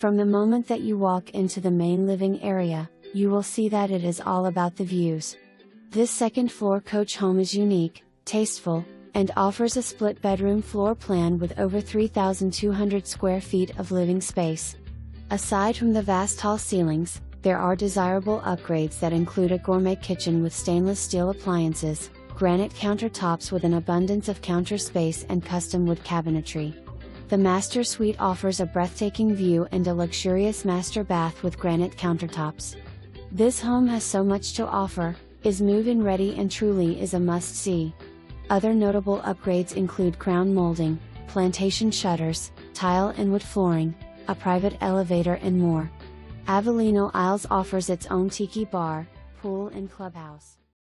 From the moment that you walk into the main living area, you will see that it is all about the views. This second-floor coach home is unique, tasteful, and offers a split-bedroom floor plan with over 3,200 square feet of living space. Aside from the vast tall ceilings, there are desirable upgrades that include a gourmet kitchen with stainless steel appliances, granite countertops with an abundance of counter space and custom wood cabinetry. The master suite offers a breathtaking view and a luxurious master bath with granite countertops. This home has so much to offer, is move-in ready and truly is a must-see. Other notable upgrades include crown molding, plantation shutters, tile and wood flooring, a private elevator and more. Avellino Isles offers its own Tiki bar, pool and clubhouse.